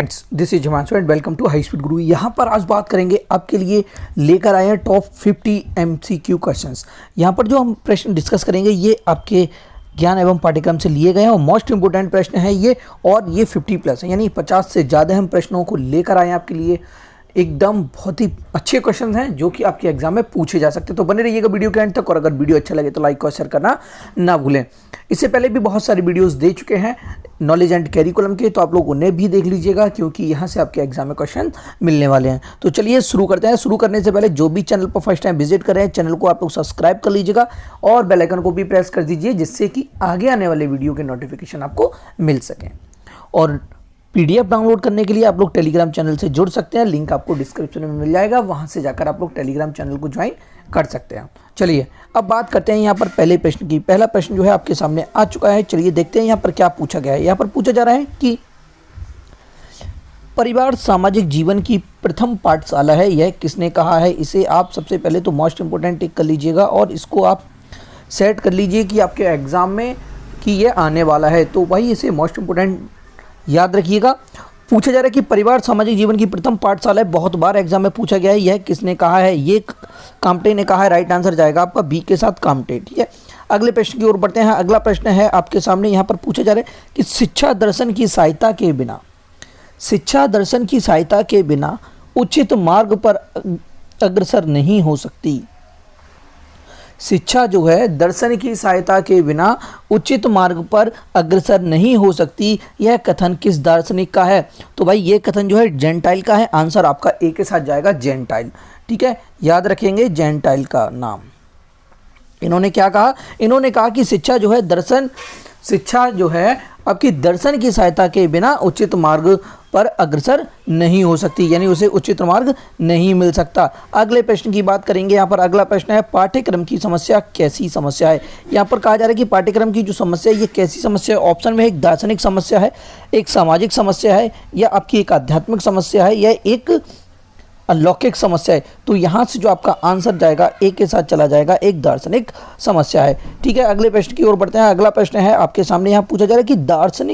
Friends, this is Himanshu and welcome to high speed guru. यहाँ पर आज बात करेंगे आपके लिए लेकर आए हैं टॉप 50 MCQ क्वेश्चंस। यहाँ पर जो हम प्रश्न डिस्कस करेंगे ये आपके ज्ञान एवं पाठ्यक्रम से लिए गए हैं और मोस्ट इंपोर्टेंट प्रश्न है ये, और ये 50+ है, यानी 50 से ज़्यादा हम प्रश्नों को लेकर आए हैं आपके लिए। एकदम बहुत ही अच्छे क्वेश्चन हैं जो कि आपके एग्जाम में पूछे जा सकते हैं। तो बने रहिएगा वीडियो के एंड तक, और अगर वीडियो अच्छा लगे तो लाइक और शेयर करना ना भूलें। इससे पहले भी बहुत सारी वीडियोस दे चुके हैं नॉलेज एंड कैरिकुलम के, तो आप लोग उन्हें भी देख लीजिएगा क्योंकि यहाँ से आपके एग्जाम में क्वेश्चन मिलने वाले हैं। तो चलिए शुरू करते हैं। शुरू करने से पहले जो भी चैनल पर फर्स्ट टाइम विजिट कर रहे हैं, चैनल को आप लोग सब्सक्राइब कर लीजिएगा और बेल आइकन को भी प्रेस कर दीजिए, जिससे कि आगे आने वाले वीडियो के नोटिफिकेशन आपको मिल सकें। और PDF डाउनलोड करने के लिए आप लोग टेलीग्राम चैनल से जुड़ सकते हैं, लिंक आपको डिस्क्रिप्शन में मिल जाएगा, वहां से जाकर आप लोग टेलीग्राम चैनल को ज्वाइन कर सकते हैं। चलिए अब बात करते हैं यहाँ पर पहले प्रश्न की। पहला प्रश्न जो है आपके सामने आ चुका है। चलिए देखते हैं यहाँ पर क्या पूछा गया है। यहाँ पर पूछा जा रहा है कि परिवार सामाजिक जीवन की प्रथम पाठशाला है, यह किसने कहा है। इसे आप सबसे पहले तो मोस्ट इंपोर्टेंट टिक कर लीजिएगा और इसको आप सेट कर लीजिए कि आपके एग्जाम में कि ये आने वाला है। तो वही इसे मोस्ट इंपोर्टेंट याद रखिएगा। पूछा जा रहा है कि परिवार सामाजिक जीवन की प्रथम पाठशाला है, बहुत बार एग्जाम में पूछा गया है, यह किसने कहा है। ये काम्टे ने कहा है। राइट आंसर जाएगा आपका बी के साथ काम्टे। ठीक है, अगले प्रश्न की ओर बढ़ते हैं। अगला प्रश्न है आपके सामने, यहाँ पर पूछा जा रहा है कि शिक्षा दर्शन की सहायता के बिना उचित मार्ग पर अग्रसर नहीं हो सकती। शिक्षा जो है दर्शन की सहायता के बिना उचित मार्ग पर अग्रसर नहीं हो सकती, यह कथन किस दार्शनिक का है। तो भाई ये कथन जो है जेंटाइल का है। आंसर आपका ए के साथ जाएगा, जेंटाइल। ठीक है, याद रखेंगे जेंटाइल का नाम। इन्होंने क्या कहा, इन्होंने कहा कि शिक्षा जो है आपकी दर्शन की सहायता के बिना उचित मार्ग पर अग्रसर नहीं हो सकती, यानी उसे उचित मार्ग नहीं मिल सकता। अगले प्रश्न की बात करेंगे। यहाँ पर अगला प्रश्न है पाठ्यक्रम की समस्या कैसी समस्या है। यहाँ पर कहा जा रहा है कि पाठ्यक्रम की जो समस्या है ये कैसी समस्या है। ऑप्शन में एक दार्शनिक समस्या है, एक सामाजिक समस्या है, या आपकी एक आध्यात्मिक समस्या है, या एक अलौकिक समस्या है। तो यहाँ से जो आपका आंसर जाएगा एक के साथ चला जाएगा, एक दार्शनिक समस्या है। ठीक है, अगले प्रश्न की ओर बढ़ते हैं। अगला प्रश्न है आपके सामने, यहाँ पूछा जा रहा है कि दर्शन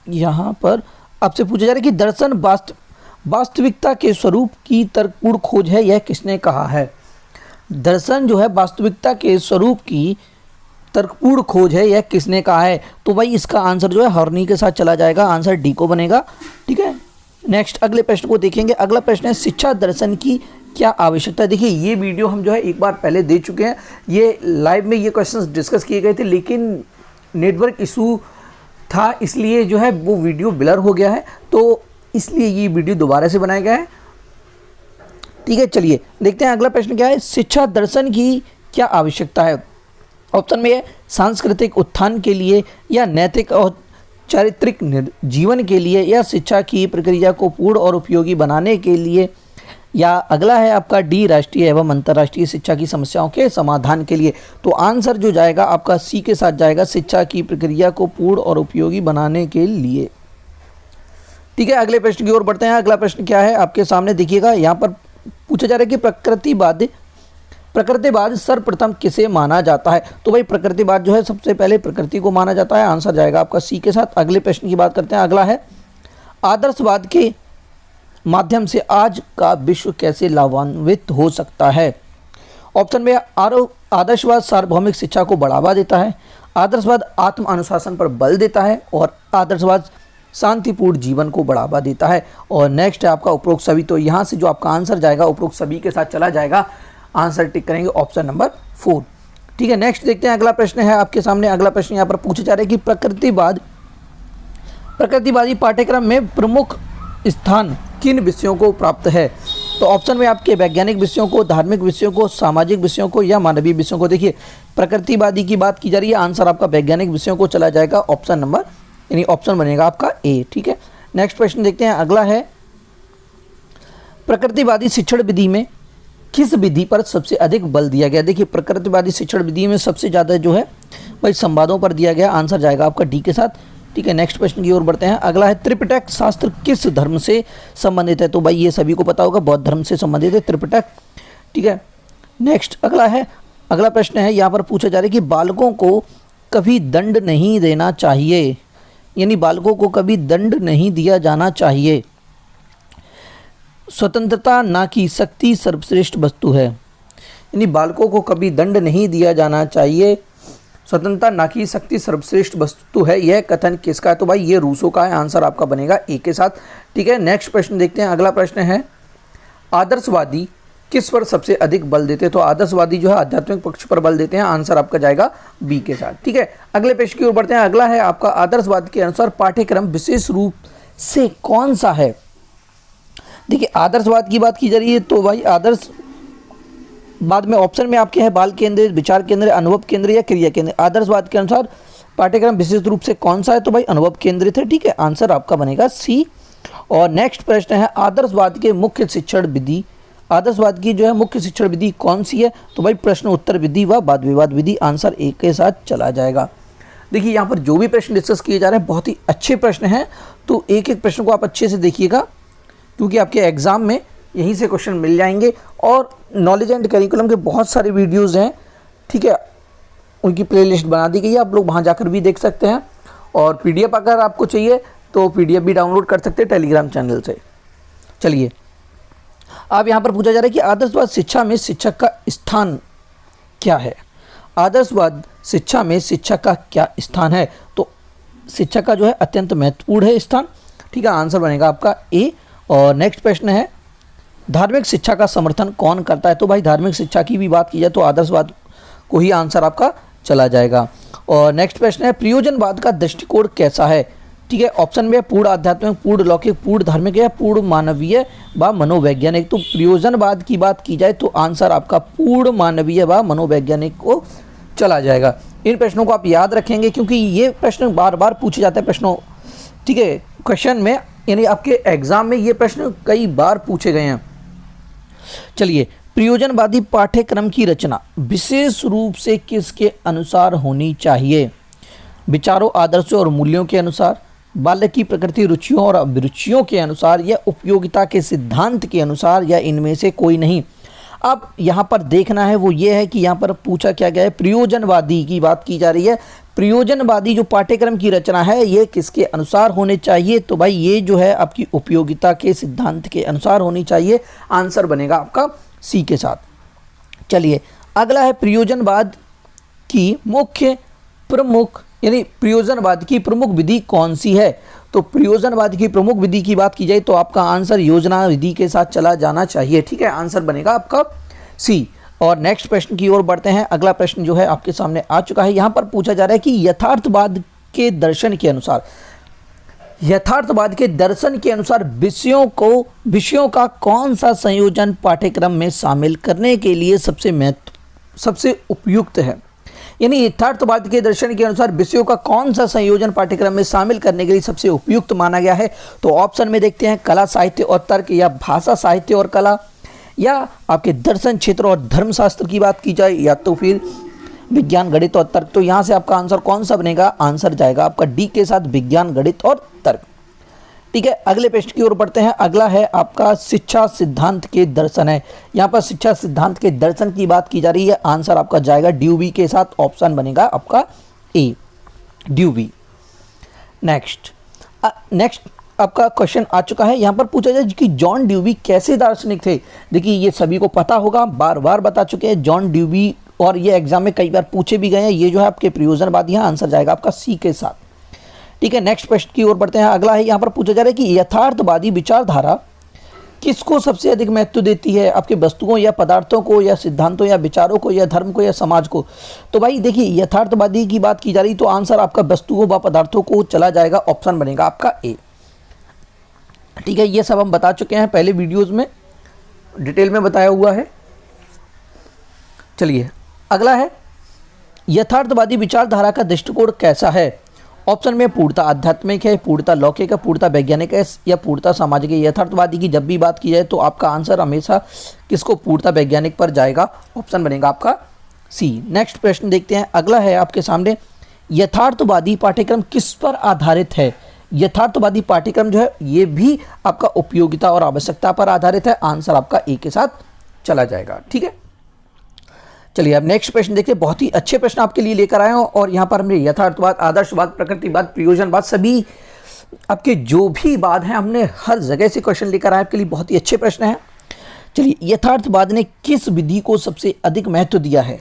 यहाँ पर आपसे पूछा जा रहा है कि दर्शन वास्तविकता के स्वरूप की तर्कपूर्ण खोज है, यह किसने कहा है। दर्शन जो है वास्तविकता के स्वरूप की तर्कपूर्ण खोज है, यह किसने कहा है। तो भाई इसका आंसर जो है हॉर्नी के साथ चला जाएगा, आंसर डी को बनेगा। ठीक है, नेक्स्ट अगले प्रश्न को देखेंगे। अगला प्रश्न है शिक्षा दर्शन की क्या आवश्यकता है। देखिए ये वीडियो हम जो है एक बार पहले दे चुके हैं, ये लाइव में ये क्वेश्चंस डिस्कस किए गए थे, लेकिन नेटवर्क इशू था इसलिए जो है वो वीडियो ब्लर हो गया है, तो इसलिए ये वीडियो दोबारा से बनाया गया है। ठीक है, चलिए देखते हैं अगला प्रश्न क्या है। शिक्षा दर्शन की क्या आवश्यकता है। ऑप्शन में है सांस्कृतिक उत्थान के लिए, या नैतिक और चारित्रिक जीवन के लिए, या शिक्षा की प्रक्रिया को पूर्ण और उपयोगी बनाने के लिए, या अगला है आपका डी राष्ट्रीय एवं अंतर्राष्ट्रीय शिक्षा की समस्याओं के समाधान के लिए। तो आंसर जो जाएगा आपका सी के साथ जाएगा, शिक्षा की प्रक्रिया को पूर्ण और उपयोगी बनाने के लिए। ठीक है, अगले प्रश्न की ओर बढ़ते हैं। अगला प्रश्न क्या है आपके सामने देखिएगा। यहाँ पर पूछा जा रहा है कि प्रकृतिवाद सर्वप्रथम किसे माना जाता है। तो भाई प्रकृतिवाद जो है सबसे पहले प्रकृति को माना जाता है, आंसर जाएगा आपका सी के साथ। अगले प्रश्न की बात करते हैं। अगला है आदर्शवाद के माध्यम से आज का विश्व कैसे लाभान्वित हो सकता है। ऑप्शन में आदर्शवाद सार्वभौमिक शिक्षा को बढ़ावा देता है, आदर्शवाद आत्म अनुशासन पर बल देता है, और आदर्शवाद शांतिपूर्ण जीवन को बढ़ावा देता है। और नेक्स्ट है आपका उपरोक्त सभी। तो यहाँ से जो आपका आंसर जाएगा उपरोक्त सभी के साथ चला जाएगा, आंसर टिक करेंगे ऑप्शन नंबर 4। ठीक है, नेक्स्ट देखते हैं अगला प्रश्न है आपके सामने। अगला प्रश्न यहाँ पर पूछा जा रहा है कि प्रकृतिवादी पाठ्यक्रम में प्रमुख स्थान किन विषयों को प्राप्त है। तो ऑप्शन में आपके वैज्ञानिक विषयों को, धार्मिक विषयों को, सामाजिक विषयों को, या मानवीय विषयों को। देखिए प्रकृतिवादी की बात की जा रही है, आंसर आपका वैज्ञानिक विषयों को चला जाएगा, ऑप्शन नंबर यानी ऑप्शन बनेगा आपका ए। ठीक है, नेक्स्ट प्रश्न देखते हैं। अगला है प्रकृतिवादी शिक्षण विधि में किस विधि पर सबसे अधिक बल दिया गया। देखिए प्रकृतिवादी शिक्षण विधि में सबसे ज़्यादा जो है भाई संवादों पर दिया गया, आंसर जाएगा आपका डी के साथ। ठीक है, नेक्स्ट प्रश्न की ओर बढ़ते हैं। अगला है त्रिपिटक शास्त्र किस धर्म से संबंधित है। तो भाई ये सभी को पता होगा, बौद्ध धर्म से संबंधित है त्रिपिटक। ठीक है, नेक्स्ट अगला है अगला प्रश्न है, यहाँ पर पूछा जा रहा है कि बालकों को कभी दंड नहीं देना चाहिए, यानी बालकों को कभी दंड नहीं दिया जाना चाहिए। स्वतंत्रता ना कि शक्ति सर्वश्रेष्ठ वस्तु है, यानी बालकों को कभी दंड नहीं दिया जाना चाहिए, स्वतंत्रता ना कि शक्ति सर्वश्रेष्ठ वस्तु है। यह कथन किसका है? तो भाई ये रूसो का है। आंसर आपका बनेगा ए के साथ। ठीक है, नेक्स्ट प्रश्न देखते हैं। अगला प्रश्न है, आदर्शवादी किस पर सबसे अधिक बल देते हैं? तो आदर्शवादी जो है आध्यात्मिक पक्ष पर बल देते हैं। आंसर आपका जाएगा बी के साथ। ठीक है, अगले प्रश्न की ओर बढ़ते हैं। अगला है आपका, आदर्शवाद के अनुसार पाठ्यक्रम विशेष रूप से कौन सा है? देखिए, आदर्शवाद की बात की जा रही है तो भाई आदर्श बाद में ऑप्शन में आपके है बाल केंद्रित, विचार केंद्रित, अनुभव केंद्रित या क्रिया केंद्रित। आदर्शवाद के अनुसार पाठ्यक्रम विशेष रूप से कौन सा है? तो भाई अनुभव केंद्रित है। ठीक है, आंसर आपका बनेगा सी। और नेक्स्ट प्रश्न है, आदर्शवाद के मुख्य शिक्षण विधि, आदर्शवाद की जो है मुख्य शिक्षण विधि कौन सी है? तो भाई प्रश्न उत्तर विधि व वाद विवाद विधि। आंसर एक के साथ चला जाएगा। देखिए, यहाँ पर जो भी प्रश्न डिस्कस किए जा रहे हैं बहुत ही अच्छे प्रश्न हैं, तो एक एक प्रश्न को आप अच्छे से देखिएगा, क्योंकि आपके एग्जाम में यहीं से क्वेश्चन मिल जाएंगे। और नॉलेज एंड करिकुलम के बहुत सारे वीडियोस हैं, ठीक है, उनकी प्लेलिस्ट बना दी गई है, आप लोग वहाँ जाकर भी देख सकते हैं। और पीडीएफ अगर आपको चाहिए तो पीडीएफ भी डाउनलोड कर सकते हैं टेलीग्राम चैनल से। चलिए, अब यहाँ पर पूछा जा रहा है कि आदर्शवाद शिक्षा में शिक्षक का स्थान क्या है? आदर्शवाद शिक्षा में शिक्षक का क्या स्थान है? तो शिक्षक का जो है अत्यंत महत्वपूर्ण है स्थान। ठीक है, आंसर बनेगा आपका ए। और नेक्स्ट प्रश्न है, धार्मिक शिक्षा का समर्थन कौन करता है? तो भाई धार्मिक शिक्षा की भी बात की जाए तो आदर्शवाद को ही आंसर आपका चला जाएगा। और नेक्स्ट प्रश्न है, प्रयोजनवाद का दृष्टिकोण कैसा है? ठीक है, ऑप्शन में पूर्ण आध्यात्मिक, पूर्ण लौकिक, पूर्ण धार्मिक या पूर्ण मानवीय व मनोवैज्ञानिक। तो प्रयोजनवाद की बात की जाए तो आंसर आपका पूर्ण मानवीय व मनोवैज्ञानिक को चला जाएगा। इन प्रश्नों को आप याद रखेंगे क्योंकि ये प्रश्न बार बार पूछे जाते हैं प्रश्नों, ठीक है, क्वेश्चन में, यानी आपके एग्जाम में ये प्रश्न कई बार पूछे गए हैं। चलिए, प्रयोजनवादी पाठ्यक्रम की रचना विशेष रूप से किसके अनुसार होनी चाहिए? विचारों, आदर्शों और मूल्यों के अनुसार, बालक की प्रकृति, रुचियों और अभिरुचियों के अनुसार, या उपयोगिता के सिद्धांत के अनुसार, या इनमें से कोई नहीं। अब यहाँ पर देखना है वो ये है कि यहाँ पर पूछा क्या गया है, प्रयोजनवादी की बात की जा रही है। प्रयोजनवादी जो पाठ्यक्रम की रचना है ये किसके अनुसार होने चाहिए? तो भाई ये जो है आपकी उपयोगिता के सिद्धांत के अनुसार होनी चाहिए। आंसर बनेगा आपका सी के साथ। चलिए, अगला है, प्रयोजनवाद की मुख्य प्रमुख, यानी प्रयोजनवाद की प्रमुख विधि कौन सी है? तो प्रयोजनवाद की प्रमुख विधि की बात की जाए तो आपका आंसर योजना विधि के साथ चला जाना चाहिए। ठीक है, आंसर बनेगा आपका सी। और नेक्स्ट प्रश्न की ओर बढ़ते हैं। अगला प्रश्न जो है आपके सामने आ चुका है। यहाँ पर पूछा जा रहा है कि यथार्थवाद के दर्शन के अनुसार, यथार्थवाद के दर्शन के अनुसार विषयों का कौन सा संयोजन पाठ्यक्रम में शामिल करने के लिए सबसे उपयुक्त है? यानी यथार्थवाद के दर्शन के अनुसार विषयों का कौन सा संयोजन पाठ्यक्रम में शामिल करने के लिए सबसे उपयुक्त माना गया है? तो ऑप्शन में देखते हैं, कला साहित्य और तर्क, या भाषा साहित्य और कला, या आपके दर्शन क्षेत्र और धर्मशास्त्र की बात की जाए, या तो फिर विज्ञान, गणित और तर्क। तो यहाँ से आपका आंसर कौन सा बनेगा? आंसर जाएगा आपका डी के साथ, विज्ञान, गणित और तर्क। ठीक है, अगले प्रश्न की ओर बढ़ते हैं। अगला है आपका, शिक्षा सिद्धांत के दर्शन है। यहाँ पर शिक्षा सिद्धांत के दर्शन की बात की जा रही है। आंसर आपका जाएगा ड्यूवी के साथ। ऑप्शन बनेगा आपका ए, ड्यूवी। नेक्स्ट आपका क्वेश्चन आ चुका है। यहाँ पर पूछा जाए कि जॉन ड्यूवी कैसे दार्शनिक थे? देखिए, ये सभी को पता होगा, बार बार बता चुके हैं जॉन ड्यूवी, और ये एग्जाम में कई बार पूछे भी गए हैं। ये जो है आपके प्रयोजनवादी हैं। आंसर जाएगा आपका सी के साथ। ठीक है, नेक्स्ट प्रश्न की ओर बढ़ते हैं। अगला है, यहाँ पर पूछा जा रहा है कि यथार्थवादी विचारधारा किसको सबसे अधिक महत्व देती है? आपके वस्तुओं या पदार्थों को, या सिद्धांतों या विचारों को, या धर्म को, या समाज को? तो भाई देखिए, यथार्थवादी की बात की जा रही तो आंसर आपका वस्तुओं व पदार्थों को चला जाएगा। ऑप्शन बनेगा आपका ए। ठीक है, ये सब हम बता चुके हैं पहले वीडियोस में, डिटेल में बताया हुआ है। चलिए, अगला है, यथार्थवादी विचारधारा का दृष्टिकोण कैसा है? ऑप्शन में पूर्णता आध्यात्मिक है, पूर्णता लौकिक है, पूर्णता वैज्ञानिक है, या पूर्णता सामाजिक है। यथार्थवादी की जब भी बात की जाए तो आपका आंसर हमेशा किसको? पूर्णता वैज्ञानिक पर जाएगा। ऑप्शन बनेगा आपका सी। नेक्स्ट प्रश्न देखते हैं। अगला है आपके सामने, यथार्थवादी पाठ्यक्रम किस पर आधारित है? यथार्थवादी पाठ्यक्रम जो है ये भी आपका उपयोगिता और आवश्यकता पर आधारित है। आंसर आपका ए के साथ चला जाएगा। ठीक है, चलिए अब नेक्स्ट प्रश्न देखिए, बहुत ही अच्छे प्रश्न आपके लिए लेकर आए हैं और यहाँ पर हमने यथार्थवाद, आदर्शवाद, प्रकृतिवाद, प्रयोजनवाद, सभी आपके जो भी वाद हैं हमने हर जगह से क्वेश्चन लेकर आए आपके लिए, बहुत ही अच्छे प्रश्न हैं। चलिए, यथार्थवाद ने किस विधि को सबसे अधिक महत्व दिया है?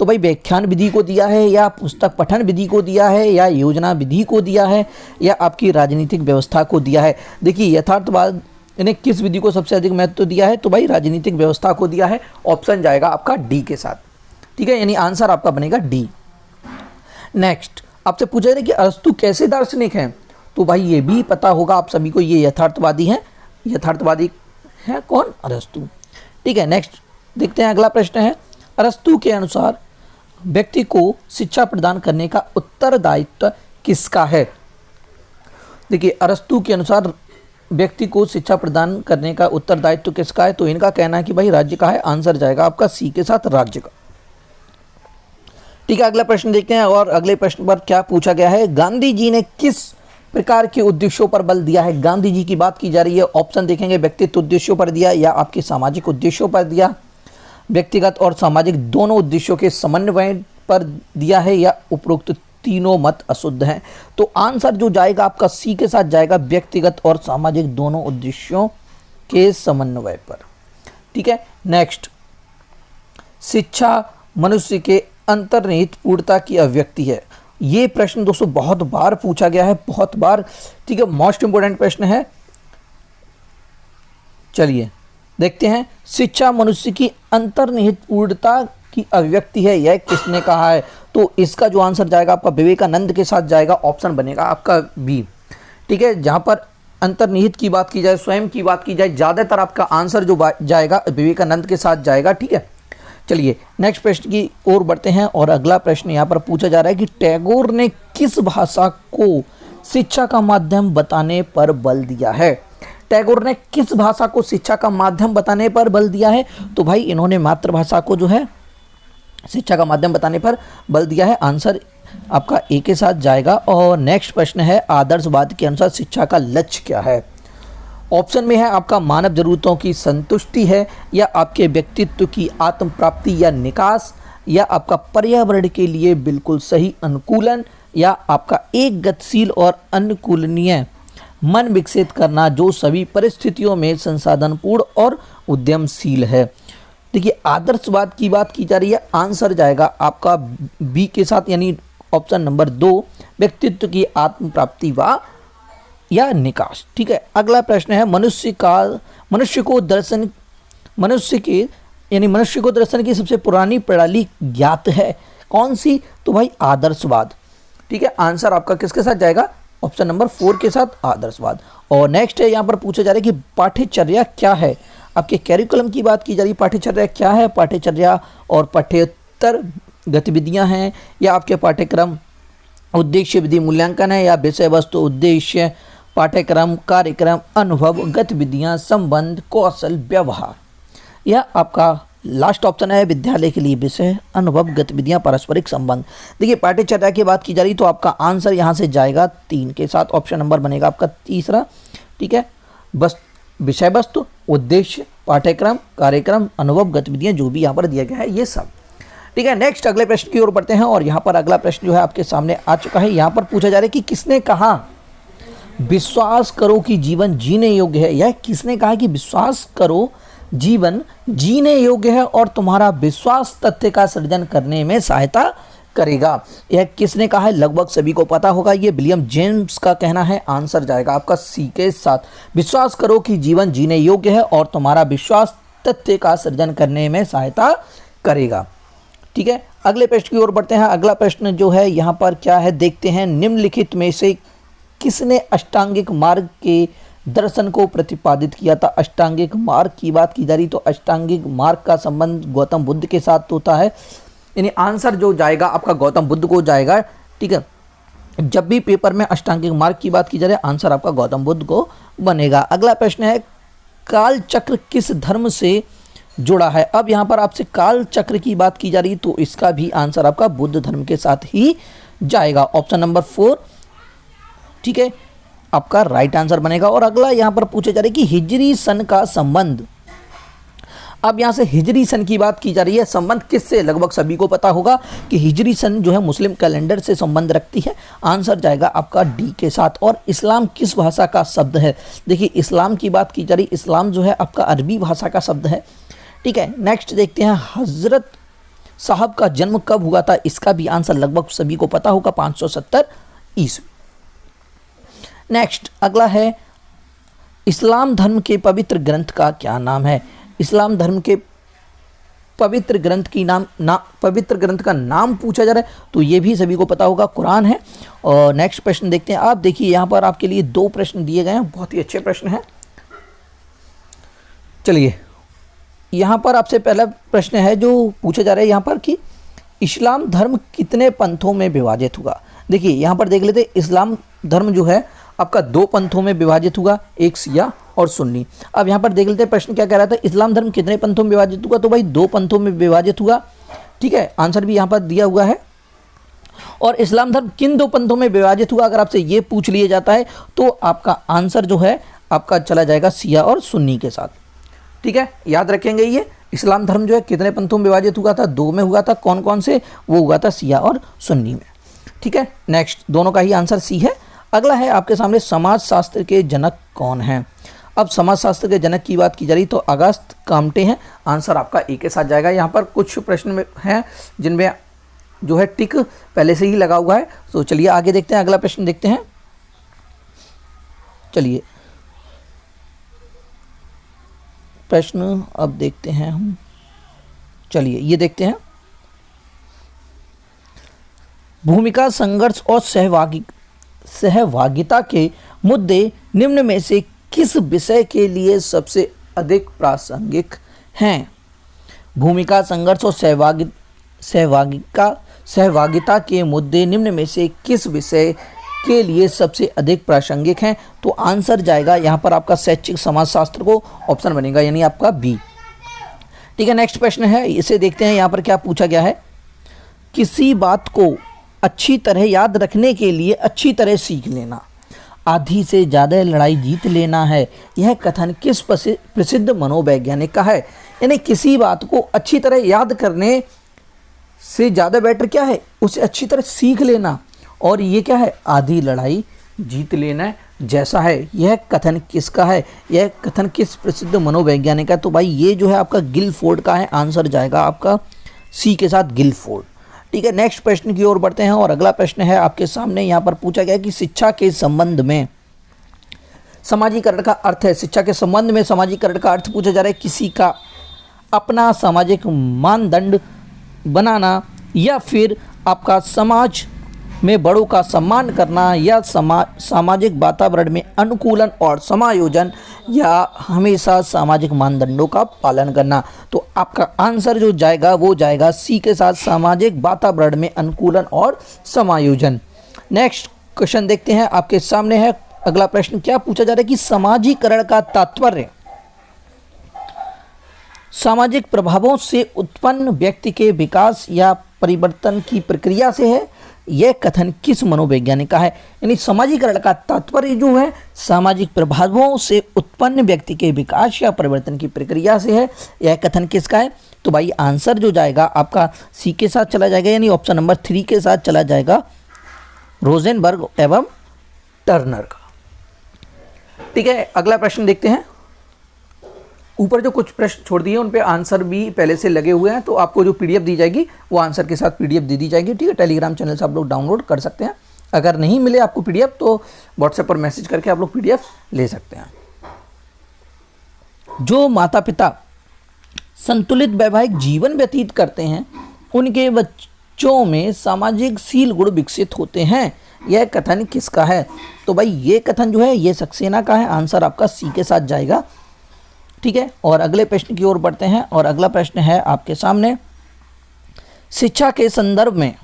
तो भाई व्याख्यान विधि को दिया है, या पुस्तक पठन विधि को दिया है, या योजना विधि को दिया है, या आपकी राजनीतिक व्यवस्था को दिया है? देखिए, यथार्थवाद ने किस विधि को सबसे अधिक महत्व दिया है? तो भाई राजनीतिक व्यवस्था को दिया है। ऑप्शन जाएगा आपका डी के साथ, ठीक है, यानी आंसर आपका बनेगा डी। नेक्स्ट आपसे पूछा जाए कि अरस्तु कैसे दार्शनिक हैं? तो भाई ये भी पता होगा आप सभी को, ये यथार्थवादी हैं। यथार्थवादी है कौन? अरस्तु। ठीक है, नेक्स्ट देखते हैं, अगला प्रश्न है, अरस्तु के अनुसार व्यक्ति को शिक्षा प्रदान करने का उत्तरदायित्व किसका है? देखिए, अरस्तु के अनुसार व्यक्ति को शिक्षा प्रदान करने का उत्तरदायित्व किसका है? तो इनका कहना है कि भाई राज्य का है। आंसर जाएगा आपका सी के साथ, राज्य का। ठीक है, अगला प्रश्न देखते हैं और अगले प्रश्न पर क्या पूछा गया है, गांधी जी ने किस प्रकार के उद्देश्यों पर बल दिया है? गांधी जी की बात की जा रही है। ऑप्शन देखेंगे, व्यक्तित्व उद्देश्यों पर दिया, या आपके सामाजिक उद्देश्यों पर दिया, व्यक्तिगत और सामाजिक दोनों उद्देश्यों के समन्वय पर दिया है, या उपरोक्त तीनों मत अशुद्ध हैं? तो आंसर जो जाएगा आपका सी के साथ जाएगा, व्यक्तिगत और सामाजिक दोनों उद्देश्यों के समन्वय पर। ठीक है, नेक्स्ट, शिक्षा मनुष्य के अंतर्निहित पूर्णता की अभिव्यक्ति है। ये प्रश्न दोस्तों बहुत बार पूछा गया है, बहुत बार। ठीक है, मोस्ट इंपोर्टेंट प्रश्न है। चलिए देखते हैं, शिक्षा मनुष्य की अंतर्निहित पूर्णता की अभिव्यक्ति है, यह किसने कहा है? तो इसका जो आंसर जाएगा आपका विवेकानंद के साथ जाएगा। ऑप्शन बनेगा आपका बी। ठीक है, जहां पर अंतर्निहित की बात की जाए, स्वयं की बात की जाए, ज़्यादातर आपका आंसर जो जाएगा विवेकानंद के साथ जाएगा। ठीक है, चलिए नेक्स्ट प्रश्न की ओर बढ़ते हैं और अगला प्रश्न यहाँ पर पूछा जा रहा है कि टैगोर ने किस भाषा को शिक्षा का माध्यम बताने पर बल दिया है? टैगोर ने किस भाषा को शिक्षा का माध्यम बताने पर बल दिया है? तो भाई इन्होंने मातृभाषा को जो है शिक्षा का माध्यम बताने पर बल दिया है। आंसर आपका ए के साथ जाएगा। और नेक्स्ट प्रश्न है, आदर्शवाद के अनुसार शिक्षा का लक्ष्य क्या है? ऑप्शन में है आपका मानव जरूरतों की संतुष्टि है, या आपके व्यक्तित्व की आत्म प्राप्ति या निकास, या आपका पर्यावरण के लिए बिल्कुल सही अनुकूलन, या आपका एक गतिशील और अनुकूलनीय मन विकसित करना जो सभी परिस्थितियों में संसाधनपूर्ण और उद्यमशील है। देखिए, आदर्शवाद की बात की जा रही है। आंसर जाएगा आपका बी के साथ, यानी ऑप्शन नंबर 2, व्यक्तित्व की आत्म प्राप्ति व या निकास। ठीक है, अगला प्रश्न है, मनुष्य को दर्शन की सबसे पुरानी प्रणाली ज्ञात है, कौन सी? तो भाई आदर्शवाद। ठीक है, आंसर आपका किसके साथ जाएगा? ऑप्शन नंबर 4 के साथ, आदर्शवाद। और नेक्स्ट है, यहाँ पर पूछा जा रहा है कि पाठ्यचर्या क्या है? आपके कैरिकुलम की बात की जा रही है। पाठ्यचर्या क्या है? पाठ्यचर्या और पाठ्येतर गतिविधियाँ हैं, या आपके पाठ्यक्रम उद्देश्य विधि मूल्यांकन है, या विषय वस्तु उद्देश्य पाठ्यक्रम कार्यक्रम अनुभव गतिविधियां संबंध कौशल व्यवहार, यह आपका लास्ट ऑप्शन है, विद्यालय के लिए विषय अनुभव गतिविधियां परस्परिक संबंध। देखिए, पाठ्यचर्या की बात की जा रही तो आपका आंसर यहां से जाएगा 3 के साथ, ऑप्शन नंबर बनेगा आपका तीसरा। ठीक है, बस विषय वस्तु उद्देश्य पाठ्यक्रम कार्यक्रम अनुभव गतिविधियां जो भी यहाँ पर दिया गया है ये सब। ठीक है, नेक्स्ट अगले प्रश्न की ओर बढ़ते हैं और यहाँ पर अगला प्रश्न जो है आपके सामने आ चुका है। यहाँ पर पूछा जा रहा है कि किसने कहा विश्वास करो कि जीवन जीने योग्य है? यह किसने कहा कि विश्वास करो जीवन जीने योग्य है और तुम्हारा विश्वास तथ्य का सृजन करने में सहायता करेगा? यह किसने कहा है? लगभग सभी को पता होगा, ये विलियम जेम्स का कहना है। आंसर जाएगा आपका सी के साथ, विश्वास करो कि जीवन जीने योग्य है और तुम्हारा विश्वास तथ्य का सृजन करने में सहायता करेगा। ठीक है, अगले प्रश्न की ओर बढ़ते हैं। अगला प्रश्न जो है यहाँ पर क्या है देखते हैं, निम्नलिखित में से किसने अष्टांगिक मार्ग के दर्शन को प्रतिपादित किया था? अष्टांगिक मार्ग की बात की जा रही तो अष्टांगिक मार्ग का संबंध गौतम बुद्ध के साथ होता है, यानी आंसर जो जाएगा आपका गौतम बुद्ध को जाएगा। ठीक है, जब भी पेपर में अष्टांगिक मार्ग की बात की जा रही है आंसर आपका गौतम बुद्ध को बनेगा। अगला प्रश्न है, काल चक्र किस धर्म से जुड़ा है? अब यहाँ पर आपसे काल चक्र की बात की जा रही तो इसका भी आंसर आपका बुद्ध धर्म के साथ ही जाएगा, ऑप्शन नंबर 4। ठीक है, आपका राइट आंसर बनेगा। और अगला यहाँ पर पूछा जा रहा है कि हिजरी सन का संबंध अब यहाँ से हिजरी सन की बात की जा रही है, संबंध किससे? लगभग सभी को पता होगा कि हिजरी सन जो है मुस्लिम कैलेंडर से संबंध रखती है। आंसर जाएगा आपका डी के साथ। और इस्लाम किस भाषा का शब्द है? देखिए इस्लाम की बात की जा रही, इस्लाम जो है आपका अरबी भाषा का शब्द है। ठीक है, नेक्स्ट देखते हैं हजरत साहब का जन्म कब हुआ था? इसका भी आंसर लगभग सभी को पता होगा, 570 ईस्वी। नेक्स्ट अगला है इस्लाम धर्म के पवित्र ग्रंथ का क्या नाम है? इस्लाम धर्म के पवित्र ग्रंथ पवित्र ग्रंथ का नाम पूछा जा रहा है, तो ये भी सभी को पता होगा, कुरान है। और नेक्स्ट प्रश्न देखते हैं। आप देखिए यहाँ पर आपके लिए 2 प्रश्न दिए गए हैं, बहुत ही अच्छे प्रश्न हैं। चलिए यहाँ पर आपसे पहला प्रश्न है जो पूछा जा रहा है यहाँ पर कि इस्लाम धर्म कितने पंथों में विभाजित हुआ? देखिए यहाँ पर देख लेते, इस्लाम धर्म जो है आपका 2 पंथों में विभाजित हुआ, एक शिया और सुन्नी। अब यहाँ पर देख लेते हैं प्रश्न क्या कह रहा था, इस्लाम धर्म कितने पंथों में विभाजित हुआ? तो भाई 2 पंथों में विभाजित हुआ। ठीक है, आंसर भी यहाँ पर दिया हुआ है। और इस्लाम धर्म किन 2 पंथों में विभाजित हुआ, अगर आपसे ये पूछ लिया जाता है तो आपका आंसर जो है आपका चला जाएगा शिया और सुन्नी के साथ। ठीक है, याद रखेंगे ये इस्लाम धर्म जो है कितने पंथों में विभाजित हुआ था? 2 में हुआ था। कौन कौन से? वो हुआ था शिया और सुन्नी में। ठीक है, नेक्स्ट दोनों का ही आंसर सी है। अगला है आपके सामने समाज शास्त्र के जनक कौन हैं? अब समाज शास्त्र के जनक की बात की जा रही तो अगस्त कामटे हैं। आंसर आपका ए के साथ जाएगा। यहाँ पर कुछ प्रश्न में हैं जिनमें जो है टिक पहले से ही लगा हुआ है। तो चलिए आगे देखते हैं, अगला प्रश्न देखते हैं। चलिए प्रश्न अब देखते हैं हम। चलिए ये देखते हैं, भूमिका, संघर्ष और सहभागिता के मुद्दे निम्न में से किस विषय के लिए सबसे अधिक प्रासंगिक हैं? भूमिका, संघर्ष और सहभागिता के मुद्दे निम्न में से किस विषय के लिए सबसे अधिक प्रासंगिक हैं? तो आंसर जाएगा यहाँ पर आपका शैक्षिक समाजशास्त्र को ऑप्शन बनेगा, यानी आपका बी। ठीक है, नेक्स्ट प्रश्न है, इसे देखते हैं। यहाँ पर क्या पूछा गया है, किसी बात को अच्छी तरह याद रखने के लिए अच्छी तरह सीख लेना, आधी से ज़्यादा लड़ाई जीत लेना है। यह कथन किस प्रसिद्ध मनोवैज्ञानिक का है? यानी किसी बात को अच्छी तरह याद करने से ज़्यादा बेटर क्या है? उसे अच्छी तरह सीख लेना। और ये क्या है? आधी लड़ाई जीत लेना जैसा है। यह कथन किसका है? यह कथन किस प्रसिद्ध मनोवैज्ञानिक का? तो भाई ये जो है आपका गिलफोर्ड का है। आंसर जाएगा आपका सी के साथ, गिलफोर्ड। ठीक है, नेक्स्ट प्रश्न की ओर बढ़ते हैं। और अगला प्रश्न है आपके सामने, यहाँ पर पूछा गया कि शिक्षा के संबंध में समाजीकरण का अर्थ है। शिक्षा के संबंध में समाजीकरण का अर्थ पूछा जा रहा है, किसी का अपना सामाजिक मानदंड बनाना, या फिर आपका समाज में बड़ों का सम्मान करना, या सामाजिक वातावरण में अनुकूलन और समायोजन, या हमेशा सामाजिक मानदंडों का पालन करना। तो आपका आंसर जो जाएगा वो जाएगा सी के साथ, सामाजिक वातावरण में अनुकूलन और समायोजन। नेक्स्ट क्वेश्चन देखते हैं, आपके सामने है अगला प्रश्न। क्या पूछा जा रहा है कि समाजीकरण का तात्पर्य सामाजिक प्रभावों से उत्पन्न व्यक्ति के विकास या परिवर्तन की प्रक्रिया से है। यह कथन किस मनोवैज्ञानिक का है? यानी समाजीकरण का तात्पर्य जो है सामाजिक प्रभावों से उत्पन्न व्यक्ति के विकास या परिवर्तन की प्रक्रिया से है। यह कथन किसका है? तो भाई आंसर जो जाएगा आपका सी के साथ चला जाएगा, यानी ऑप्शन नंबर 3 के साथ चला जाएगा, रोजेनबर्ग एवं टर्नर का। ठीक है, अगला प्रश्न देखते हैं। ऊपर जो कुछ प्रश्न छोड़ दिए उन पे आंसर भी पहले से लगे हुए हैं, तो आपको जो पीडीएफ दी जाएगी वो आंसर के साथ पीडीएफ दे दी जाएगी। ठीक है, टेलीग्राम चैनल से आप लोग डाउनलोड कर सकते हैं। अगर नहीं मिले आपको पीडीएफ तो व्हाट्सएप पर मैसेज करके आप लोग पीडीएफ ले सकते हैं। जो माता पिता संतुलित वैवाहिक जीवन व्यतीत करते हैं उनके बच्चों में सामाजिक शील गुण विकसित होते हैं। यह कथन किसका है? तो भाई ये कथन जो है ये सक्सेना का है। आंसर आपका सी के साथ जाएगा। ठीक है, और अगले प्रश्न की ओर बढ़ते हैं। और अगला प्रश्न है आपके सामने, शिक्षा के संदर्भ में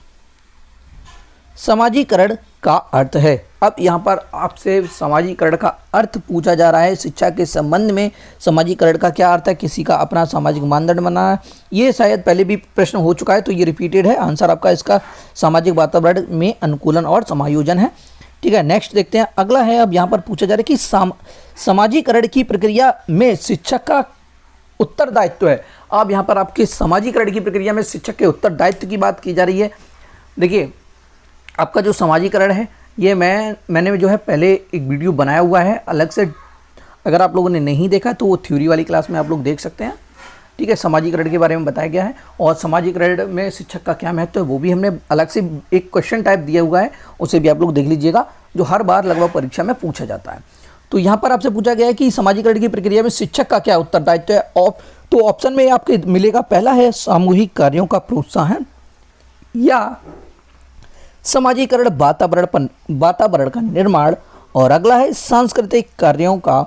समाजीकरण का अर्थ है। अब यहाँ पर आपसे समाजीकरण का अर्थ पूछा जा रहा है। शिक्षा के संबंध में समाजीकरण का क्या अर्थ है? किसी का अपना सामाजिक मानदंड बनाना। ये शायद पहले भी प्रश्न हो चुका है तो ये रिपीटेड है। आंसर आपका इसका सामाजिक वातावरण में अनुकूलन और समायोजन है। ठीक है, नेक्स्ट देखते हैं। अगला है, अब यहाँ पर पूछा जा रहा है कि समाजीकरण की प्रक्रिया में शिक्षक का उत्तरदायित्व है। अब यहाँ पर आपके समाजीकरण की प्रक्रिया में शिक्षक के उत्तरदायित्व की बात की जा रही है। देखिए, आपका जो समाजीकरण है ये मैंने जो है पहले एक वीडियो बनाया हुआ है अलग से, अगर आप लोगों ने नहीं देखा तो वो थ्योरी वाली क्लास में आप लोग देख सकते हैं। ठीक है, समाजीकरण के बारे में बताया गया है और समाजीकरण में शिक्षक का क्या महत्व है वो भी हमने अलग से एक क्वेश्चन टाइप दिया हुआ है, उसे भी आप लोग देख लीजिएगा, जो हर बार लगभग परीक्षा में पूछा जाता है। तो यहाँ पर आपसे पूछा गया है कि समाजीकरण की प्रक्रिया में शिक्षक का क्या उत्तरदायित्व है। तो ऑप्शन में आपके मिलेगा, पहला है सामूहिक कार्यों का प्रोत्साहन या समाजीकरण वातावरण का निर्माण, और अगला है सांस्कृतिक कार्यों का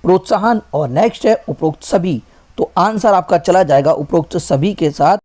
प्रोत्साहन, और नेक्स्ट है उपरोक्त सभी। तो आंसर आपका चला जाएगा उपरोक्त सभी के साथ।